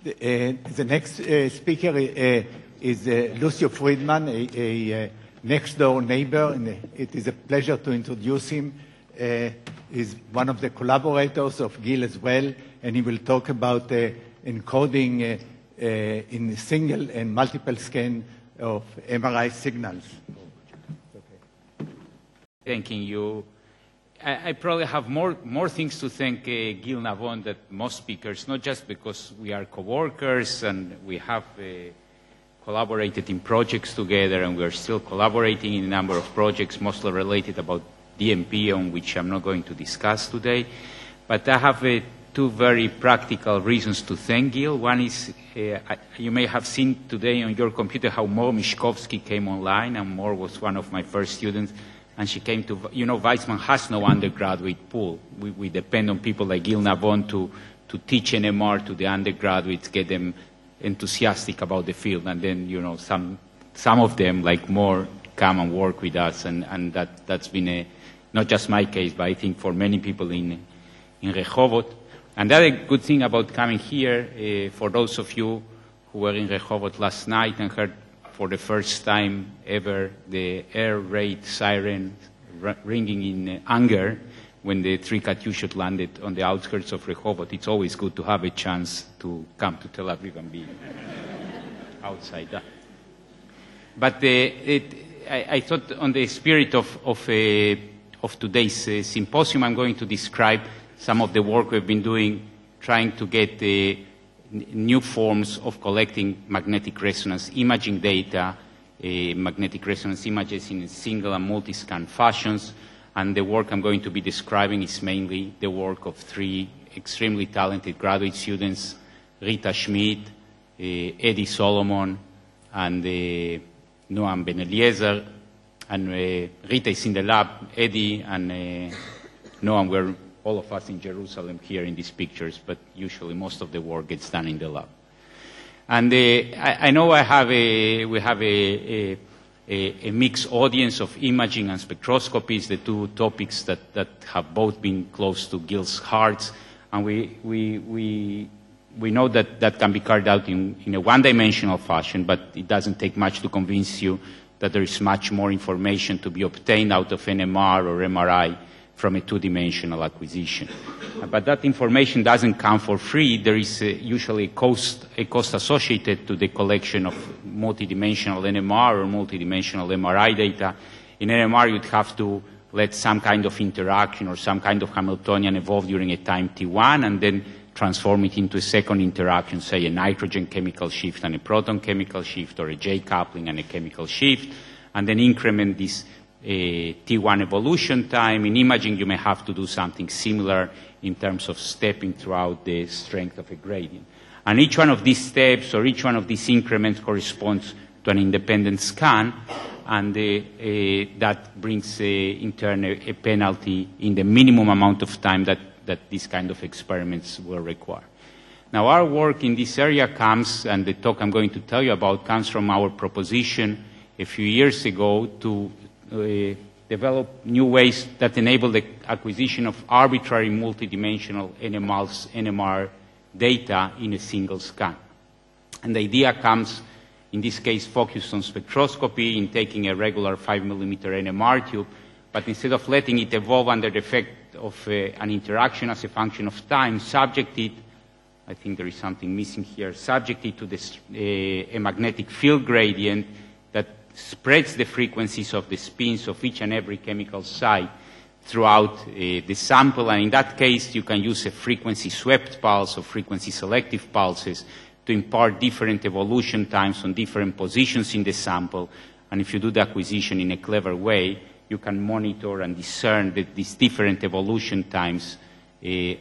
The next speaker is Lucio Frydman, a next-door neighbor, and it is a pleasure to introduce him. He's one of the collaborators of Gil as well, and he will talk about encoding in single and multiple scan of MRI signals. Thanking you. I probably have more things to thank Gil Navon than most speakers, not just because we are co-workers and we have collaborated in projects together, and we are still collaborating in a number of projects, mostly related about DMP, on which I'm not going to discuss today. But I have two very practical reasons to thank Gil. One is, you may have seen today on your computer how Mo Mishkovsky came online, and Mo was one of my first students. And she came to, you know, Weizmann has no undergraduate pool. We depend on people like Gil Navon to teach NMR to the undergraduates, get them enthusiastic about the field. And then, you know, some of them, like more, come and work with us. And that's been not just my case, but I think for many people in Rehovot. And the other good thing about coming here, for those of you who were in Rehovot last night and heard for the first time ever the air raid siren ringing in anger when the 3 Katyushot landed on the outskirts of Rehovot. It's always good to have a chance to come to Tel Aviv and be outside that. But I thought, on the spirit of today's symposium, I'm going to describe some of the work we've been doing trying to get new forms of collecting magnetic resonance imaging data, magnetic resonance images in single and multi-scan fashions. And the work I'm going to be describing is mainly the work of 3 extremely talented graduate students, Rita Schmidt, Eddie Solomon, and Noam Ben Eliezer. And Rita is in the lab, Eddie and Noam were all of us in Jerusalem here in these pictures, but usually most of the work gets done in the lab. And I know we have a mixed audience of imaging and spectroscopy, the two topics that have both been close to Gil's hearts. And we know that can be carried out in a one-dimensional fashion, but it doesn't take much to convince you that there is much more information to be obtained out of NMR or MRI from a 2-dimensional acquisition. But that information doesn't come for free. There is usually a cost associated to the collection of multidimensional NMR or multidimensional MRI data. In NMR, you'd have to let some kind of interaction or some kind of Hamiltonian evolve during a time t1 and then transform it into a second interaction, say a nitrogen chemical shift and a proton chemical shift, or a J coupling and a chemical shift, and then increment this T1 evolution time. In imaging, you may have to do something similar in terms of stepping throughout the strength of a gradient. And each one of these steps or each one of these increments corresponds to an independent scan, and that brings in turn a penalty in the minimum amount of time that these kind of experiments will require. Now, our work in this area comes, and the talk I'm going to tell you about comes from our proposition a few years ago to develop new ways that enable the acquisition of arbitrary multidimensional NMR data in a single scan. And the idea comes, in this case, focused on spectroscopy, in taking a regular 5mm NMR tube, but instead of letting it evolve under the effect of an interaction as a function of time, subjected, I think there is something missing here, subjected to this, a magnetic field gradient that spreads the frequencies of the spins of each and every chemical site throughout the sample. And in that case, you can use a frequency-swept pulse or frequency-selective pulses to impart different evolution times on different positions in the sample. And if you do the acquisition in a clever way, you can monitor and discern these different evolution times in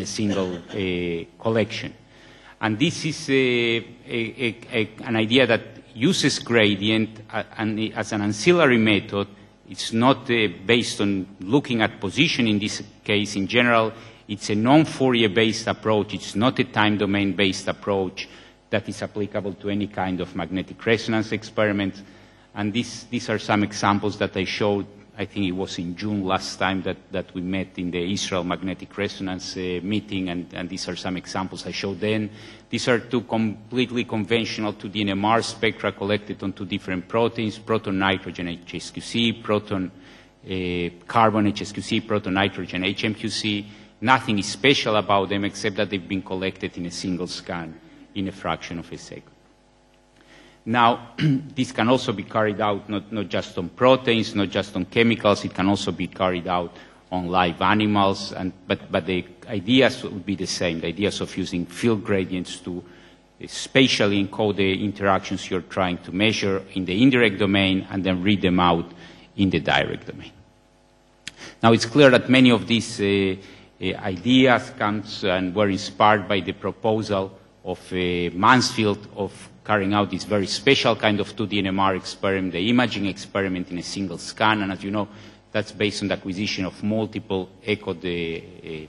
a single collection. And this is an idea that uses gradient as an ancillary method. It's not based on looking at position in this case. In general, it's a non-Fourier-based approach. It's not a time domain-based approach that is applicable to any kind of magnetic resonance experiment. And these are some examples that I showed I think it was in June last time that we met in the Israel Magnetic Resonance meeting, and these are some examples I showed then. These are two completely conventional 2D NMR spectra collected on two different proteins, proton nitrogen HSQC, proton carbon HSQC, proton nitrogen HMQC. Nothing is special about them except that they've been collected in a single scan in a fraction of a second. Now, this can also be carried out not just on proteins, not just on chemicals, it can also be carried out on live animals, but the ideas would be the same, the ideas of using field gradients to spatially encode the interactions you're trying to measure in the indirect domain and then read them out in the direct domain. Now, it's clear that many of these ideas comes and were inspired by the proposal of Mansfield of carrying out this very special kind of 2D NMR experiment, the imaging experiment in a single scan. And as you know, that's based on the acquisition of multiple echo data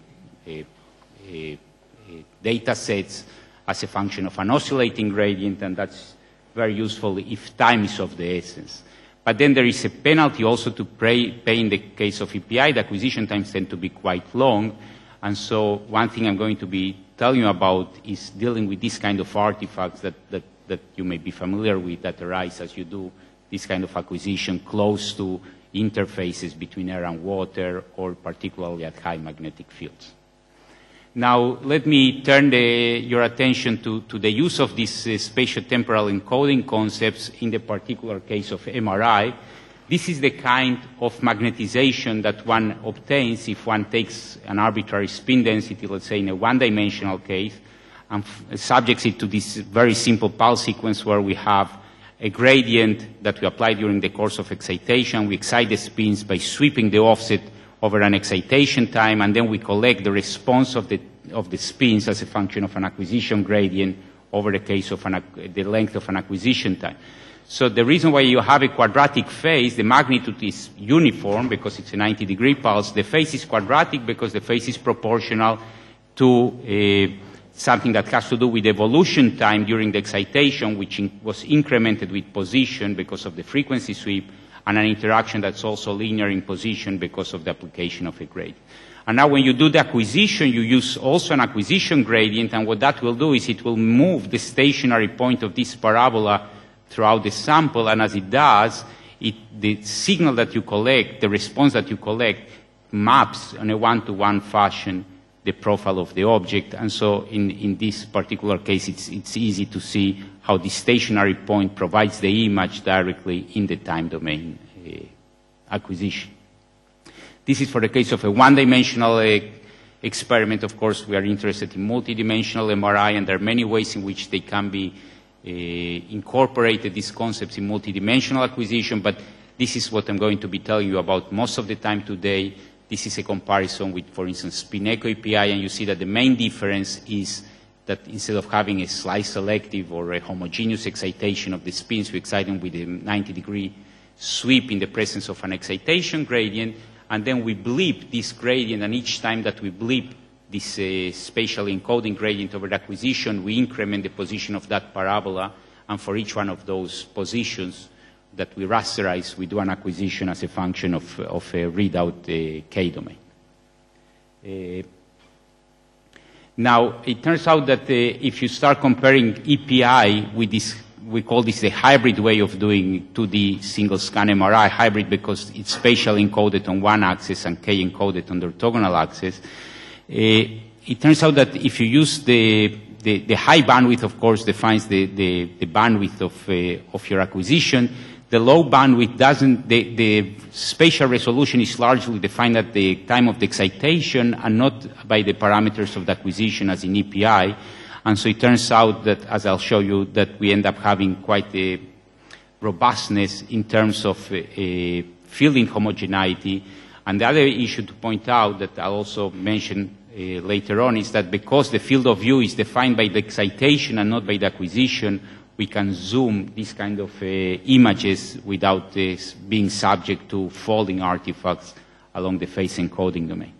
sets as a function of an oscillating gradient, and that's very useful if time is of the essence. But then there is a penalty also to pay in the case of EPI. The acquisition times tend to be quite long. And so one thing I'm going to be telling you about is dealing with this kind of artifacts that you may be familiar with that arise as you do this kind of acquisition close to interfaces between air and water, or particularly at high magnetic fields. Now, let me turn your attention to the use of these spatiotemporal encoding concepts in the particular case of MRI. This is the kind of magnetization that one obtains if one takes an arbitrary spin density, let's say in a one-dimensional case, and subjects it to this very simple pulse sequence where we have a gradient that we apply during the course of excitation. We excite the spins by sweeping the offset over an excitation time, and then we collect the response of the spins as a function of an acquisition gradient over the case of the length of an acquisition time. So the reason why you have a quadratic phase, the magnitude is uniform because it's a 90-degree pulse. The phase is quadratic because the phase is proportional to something that has to do with evolution time during the excitation, which was incremented with position because of the frequency sweep, and an interaction that's also linear in position because of the application of a gradient. And now when you do the acquisition, you use also an acquisition gradient, and what that will do is it will move the stationary point of this parabola throughout the sample, and as it does, the signal that you collect, the response that you collect, maps in a one-to-one fashion the profile of the object. And so in this particular case, it's easy to see how the stationary point provides the image directly in the time domain acquisition. This is for the case of a one-dimensional experiment. Of course, we are interested in multidimensional MRI, and there are many ways in which they can be incorporated, these concepts, in multidimensional acquisition, but this is what I'm going to be telling you about most of the time today. This is a comparison with, for instance, spin echo EPI, and you see that the main difference is that instead of having a slice selective or a homogeneous excitation of the spins, we excite them with a 90-degree sweep in the presence of an excitation gradient, and then we bleep this gradient, and each time that we bleep this spatial encoding gradient over the acquisition, we increment the position of that parabola, and for each one of those positions that we rasterize, we do an acquisition as a function of a readout K-domain. Now, it turns out that if you start comparing EPI with this, we call this the hybrid way of doing 2D single scan MRI, hybrid because it's spatially encoded on one axis and K encoded on the orthogonal axis. It turns out that if you use the high bandwidth, of course, defines the bandwidth of your acquisition. The low bandwidth doesn't, the spatial resolution is largely defined at the time of the excitation and not by the parameters of the acquisition as in EPI. And so it turns out that, as I'll show you, that we end up having quite a robustness in terms of fielding homogeneity. And the other issue to point out that I'll also mention later on is that because the field of view is defined by the excitation and not by the acquisition, we can zoom these kind of images without being subject to folding artifacts along the phase encoding domain.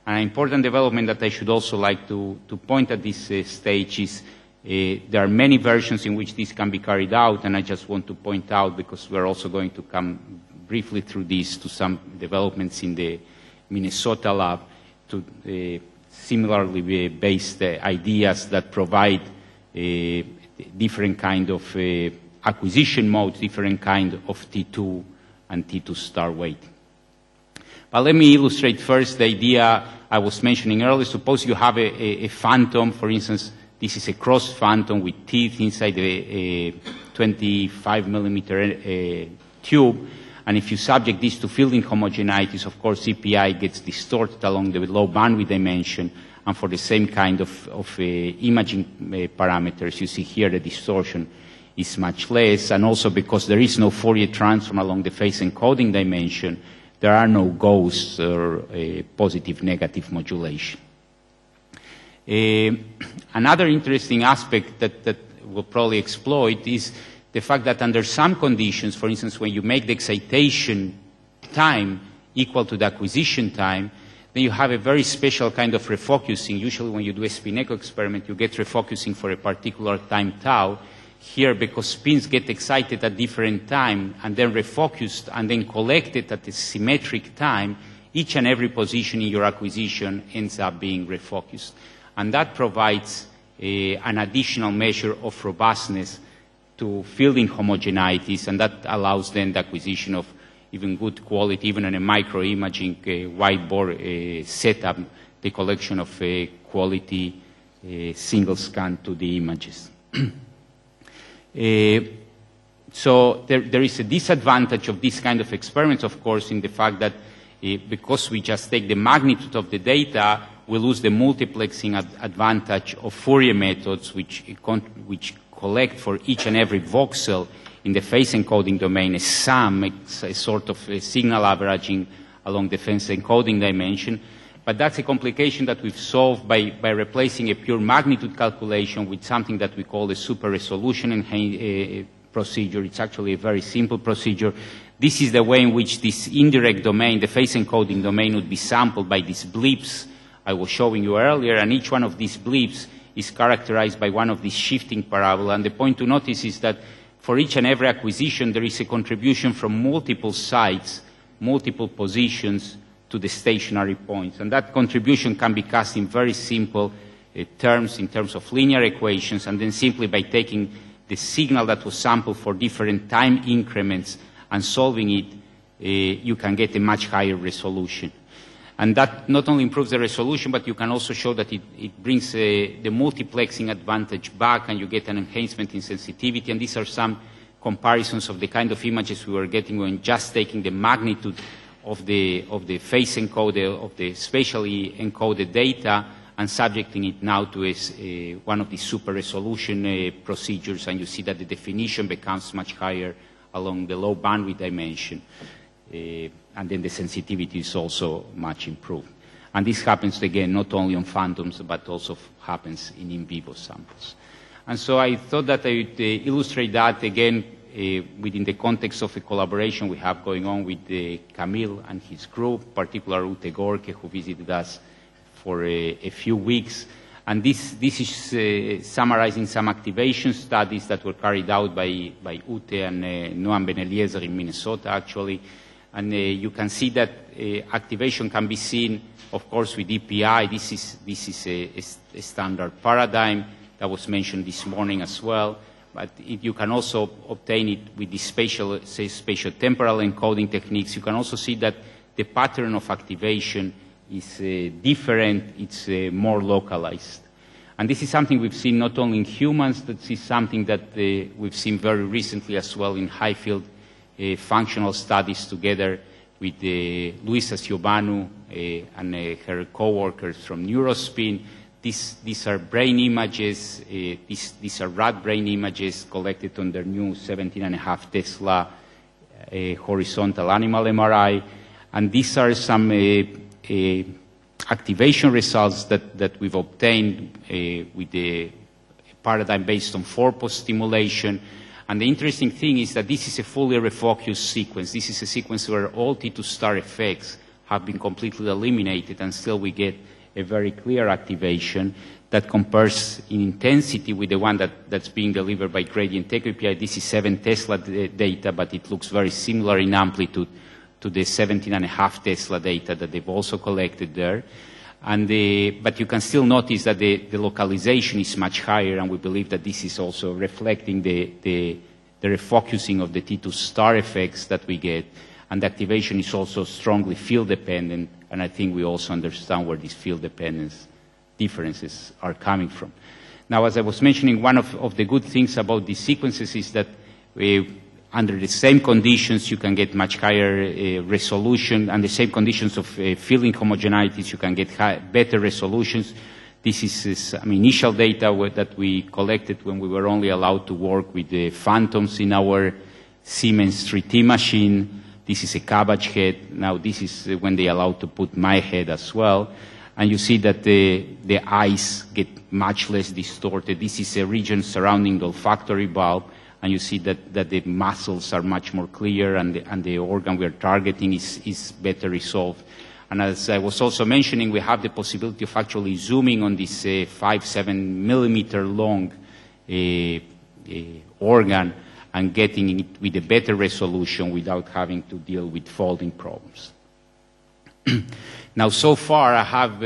An important development that I should also like to point at this stage is there are many versions in which this can be carried out, and I just want to point out, because we're also going to come briefly through this to some developments in the Minnesota lab to similarly based ideas that provide different kind of acquisition modes, different kind of T2 and T2 star weighting. But let me illustrate first the idea I was mentioning earlier. Suppose you have a phantom, for instance, this is a cross phantom with teeth inside a 25 millimeter tube. And if you subject this to field inhomogeneities, of course, CPI gets distorted along the low bandwidth dimension. And for the same kind of imaging parameters, you see here the distortion is much less. And also because there is no Fourier transform along the phase encoding dimension, there are no ghosts or positive negative modulation. Another interesting aspect that we'll probably exploit is the fact that under some conditions, for instance, when you make the excitation time equal to the acquisition time, then you have a very special kind of refocusing. Usually when you do a spin echo experiment, you get refocusing for a particular time tau. Here, because spins get excited at different time and then refocused and then collected at a symmetric time, each and every position in your acquisition ends up being refocused. And that provides an additional measure of robustness to field inhomogeneities, and that allows then the acquisition of even good quality, even in a microimaging wide bore setup, the collection of quality single scan to the images. So there is a disadvantage of this kind of experiments, of course, in the fact that because we just take the magnitude of the data, we lose the multiplexing advantage of Fourier methods, which collect for each and every voxel in the phase encoding domain a sum, a sort of a signal averaging along the phase encoding dimension. But that's a complication that we've solved by replacing a pure magnitude calculation with something that we call a Superresolution procedure. It's actually a very simple procedure. This is the way in which this indirect domain, the phase encoding domain, would be sampled by these blips I was showing you earlier, and each one of these blips is characterized by one of these shifting parabola. And the point to notice is that for each and every acquisition, there is a contribution from multiple sites, multiple positions, to the stationary points. And that contribution can be cast in very simple terms, in terms of linear equations, and then simply by taking the signal that was sampled for different time increments and solving it, you can get a much higher resolution. And that not only improves the resolution, but you can also show that it brings the multiplexing advantage back, and you get an enhancement in sensitivity. And these are some comparisons of the kind of images we were getting when just taking the magnitude of the phase encoded, of the spatially encoded data, and subjecting it now to one of the super resolution procedures, and you see that the definition becomes much higher along the low bandwidth dimension, and then the sensitivity is also much improved. And this happens again not only on phantoms, but also happens in vivo samples. And so I thought that I would illustrate that again within the context of a collaboration we have going on with Camille and his group, particularly Ute Gorke, who visited us for a few weeks. And this is summarizing some activation studies that were carried out by Ute and Noam Ben-Eliezer in Minnesota, actually. And you can see that activation can be seen, of course, with EPI. This is a standard paradigm that was mentioned this morning as well. But you can also obtain it with the spatiotemporal encoding techniques. You can also see that the pattern of activation is different. It's more localized. And this is something we've seen not only in humans, this is something that we've seen very recently as well in high-field functional studies together with Luisa Ciobanu and her co-workers from Neurospin. These are brain images. These are rat brain images collected on their new 17.5 Tesla horizontal animal MRI. And these are some activation results that we've obtained with the paradigm based on 4-post stimulation. And the interesting thing is that this is a fully refocused sequence. This is a sequence where all T2 star effects have been completely eliminated, and still we get a very clear activation. that compares in intensity with the one that's being delivered by gradient API. This is 7 Tesla data, but it looks very similar in amplitude to the 17.5 Tesla data that they've also collected there. But you can still notice that the localization is much higher, and we believe that this is also reflecting the refocusing of the T2 star effects that we get. And the activation is also strongly field dependent, and I think we also understand where these field dependence differences are coming from. Now, as I was mentioning, one of the good things about these sequences is that under the same conditions, you can get much higher resolution, and the same conditions of fielding homogeneities, you can get better resolutions. This is some initial data that we collected when we were only allowed to work with the phantoms in our Siemens 3T machine. This is a cabbage head. Now, this is when they allowed to put my head as well. And you see that the eyes get much less distorted. This is a region surrounding the olfactory bulb. And you see that the muscles are much more clear, and the organ we are targeting is better resolved. And as I was also mentioning, we have the possibility of actually zooming on this 5-7 millimeter long organ and getting it with a better resolution without having to deal with folding problems. Now, so far, I have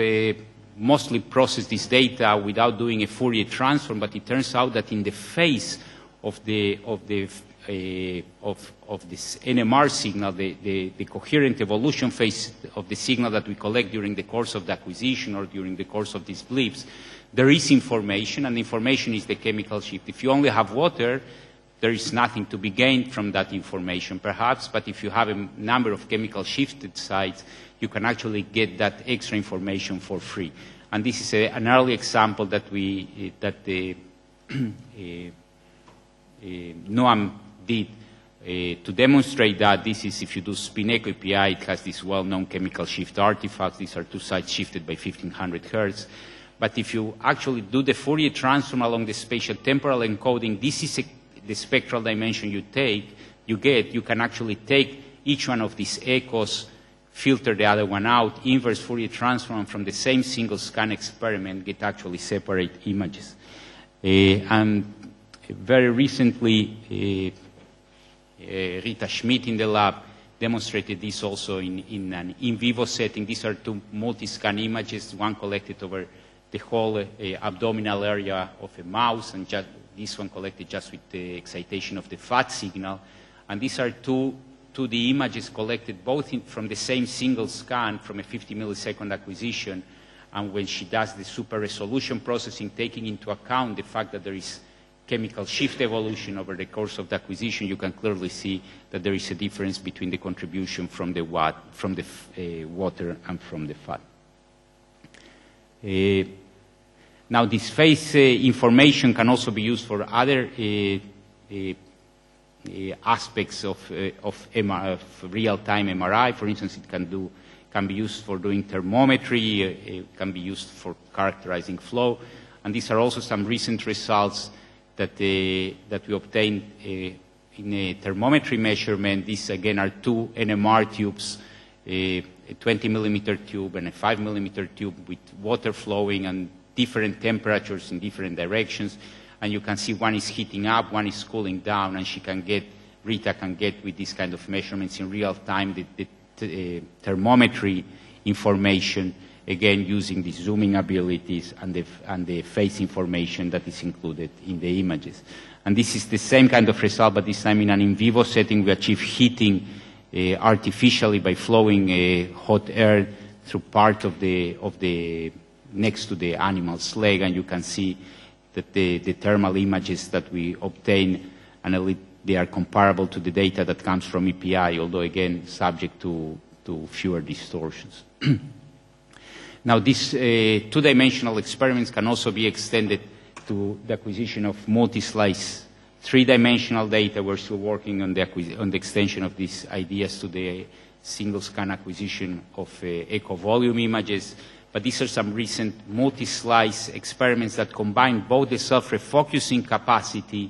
mostly processed this data without doing a Fourier transform, but it turns out that in the face of this NMR signal, the coherent evolution phase of the signal that we collect during the course of the acquisition or during the course of these blips, there is information, and the information is the chemical shift. If you only have water, there is nothing to be gained from that information, perhaps, but if you have a number of chemical shifted sites, you can actually get that extra information for free. And this is an early example that Noam did to demonstrate that. This is if you do spin echo API, it has this well-known chemical shift artifacts. These are two sites shifted by 1500 hertz. But if you actually do the Fourier transform along the spatial-temporal encoding, this is the spectral dimension you get. You can actually take each one of these echoes, filter the other one out, inverse Fourier transform from the same single scan experiment, get actually separate images. And very recently, Rita Schmidt in the lab demonstrated this also in an in vivo setting. These are two multiscan images, one collected over the whole abdominal area of a mouse, and this one collected just with the excitation of the fat signal. And these are two 2D images collected both from the same single scan from a 50 millisecond acquisition. And when she does the super resolution processing, taking into account the fact that there is chemical shift evolution over the course of the acquisition, you can clearly see that there is a difference between the contribution from the water and from the fat. Now, this phase information can also be used for other aspects of real-time MRI. For instance, it can be used for doing thermometry. It can be used for characterizing flow. And these are also some recent results that we obtained in a thermometry measurement. These, again, are two NMR tubes, a 20 millimeter tube and a 5 millimeter tube with water flowing and different temperatures in different directions. And you can see one is heating up, one is cooling down, and Rita can get with these kind of measurements in real time the thermometry information, again using the zooming abilities and the phase information that is included in the images. And this is the same kind of result, but this time in an in vivo setting. We achieve heating artificially by flowing hot air through part of the next to the animal's leg, and you can see that the thermal images that we obtain, and they are comparable to the data that comes from EPI, although again subject to fewer distortions. Now, these two-dimensional experiments can also be extended to the acquisition of multi-slice three-dimensional data. We're still working on the extension of these ideas to the single-scan acquisition of echo volume images. But these are some recent multi-slice experiments that combine both the self-refocusing capacity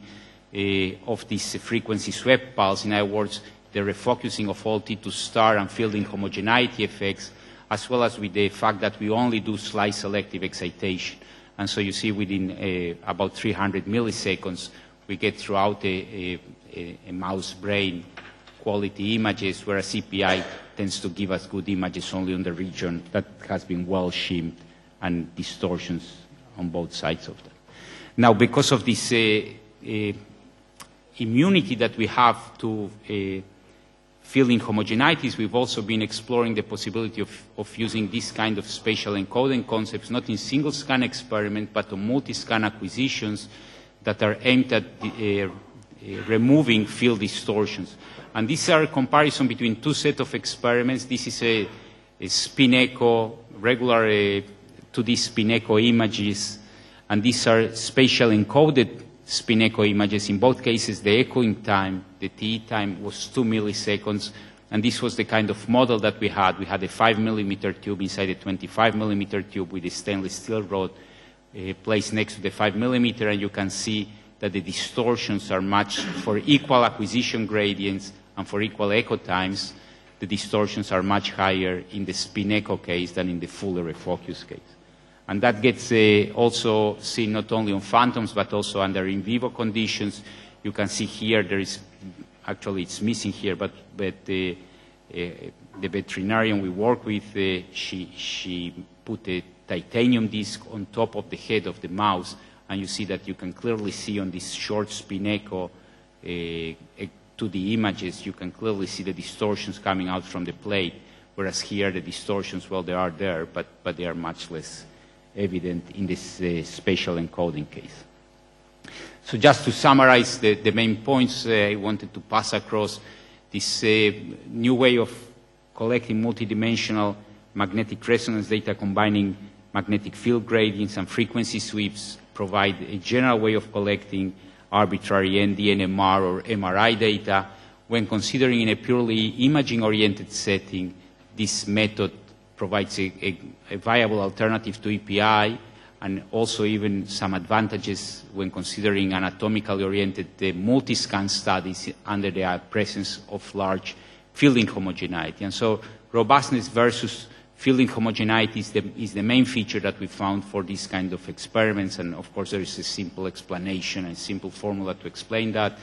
of this frequency swept pulse, in other words, the refocusing of all T2 star and fielding homogeneity effects, as well as with the fact that we only do slice selective excitation. And so you see within about 300 milliseconds, we get throughout a mouse brain quality images, whereas CPI tends to give us good images only on the region that has been well shielded and distortions on both sides of that. Now, because of this immunity that we have to field inhomogeneities, we've also been exploring the possibility of using this kind of spatial encoding concepts, not in single-scan experiment, but on multi-scan acquisitions that are aimed at removing field distortions. And these are a comparison between two sets of experiments. This is a spin echo, regular 2D spin echo images, and these are spatial encoded spin echo images. In both cases, the echoing time, the TE time, was 2 milliseconds, and this was the kind of model that we had. We had a 5 millimeter tube inside a 25 millimeter tube with a stainless steel rod placed next to the 5 millimeter, and you can see that the distortions are much, for equal acquisition gradients and for equal echo times, the distortions are much higher in the spin echo case than in the fuller refocus case. And that gets also seen not only on phantoms, but also under in vivo conditions. You can see here, there is, actually it's missing here, but the veterinarian we work with, she put a titanium disc on top of the head of the mouse, and you see that you can clearly see on this short spin echo to the images, you can clearly see the distortions coming out from the plate, whereas here the distortions, well, they are there, but they are much less evident in this spatial encoding case. So just to summarize the main points, I wanted to pass across this new way of collecting multidimensional magnetic resonance data combining magnetic field gradients and frequency sweeps, provide a general way of collecting arbitrary NMR or MRI data. When considering in a purely imaging-oriented setting, this method provides a viable alternative to EPI, and also even some advantages when considering anatomically oriented multiscan studies under the presence of large field inhomogeneity. And so robustness versus field inhomogeneity is the main feature that we found for these kind of experiments, and of course there is a simple explanation and simple formula to explain that.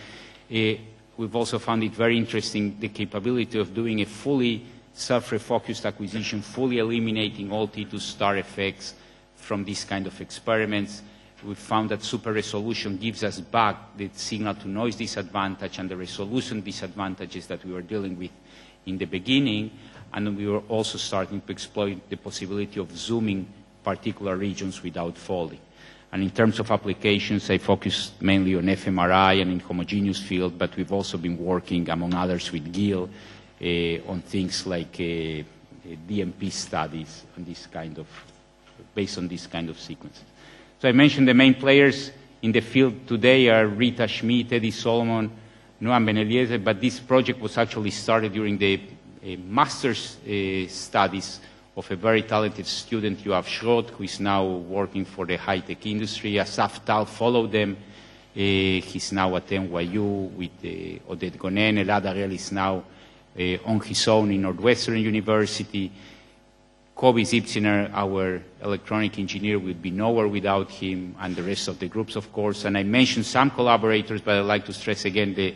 We've also found it very interesting, the capability of doing a fully self-refocused acquisition, fully eliminating all T2 star effects from these kind of experiments. We found that super resolution gives us back the signal-to-noise disadvantage and the resolution disadvantages that we were dealing with in the beginning, and we were also starting to exploit the possibility of zooming particular regions without falling. And in terms of applications, I focused mainly on fMRI and in homogeneous field, but we've also been working, among others, with Gil on things like DMP studies on this kind of, based on this kind of sequences. So I mentioned the main players in the field today are Rita Schmidt, Eddie Solomon, Noam Ben-Eliezer, but this project was actually started during the master's studies of a very talented student, Yoav Schrot, who is now working for the high-tech industry. Asaf Tal followed them. He's now at NYU with Oded Gonen. Elad Ariel is now on his own in Northwestern University. Kobe Zipziner, our electronic engineer, would be nowhere without him, and the rest of the groups, of course. And I mentioned some collaborators, but I'd like to stress again the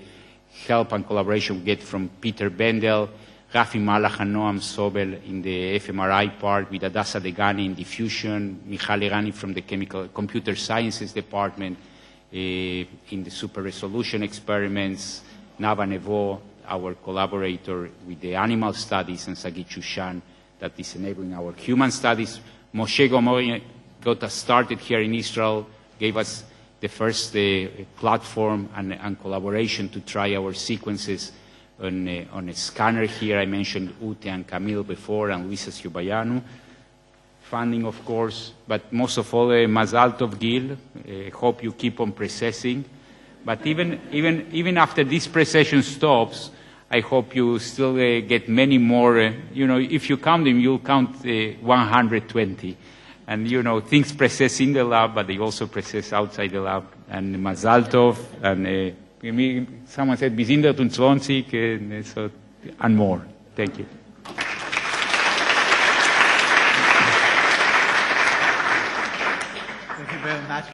help and collaboration we get from Peter Bendel, Rafi Malach and Noam Sobel in the fMRI part, with Adassa Degani in diffusion, Michal Irani from the computer sciences department in the super resolution experiments, Nava Nevo, our collaborator with the animal studies, and Sagit Shushan, that is enabling our human studies. Moshe Gomori got us started here in Israel, gave us the first platform and collaboration to try our sequences on a scanner here. I mentioned Ute and Camille before, and Luisa Subayanu. Funding, of course, but most of all, Mazal Tov Gil. Hope you keep on precessing. But even after this precession stops, I hope you still get many more. If you count them, you'll count 120. And, things precess in the lab, but they also precess outside the lab. And Mazal Tov, and someone said, wir sind 20, and more. Thank you.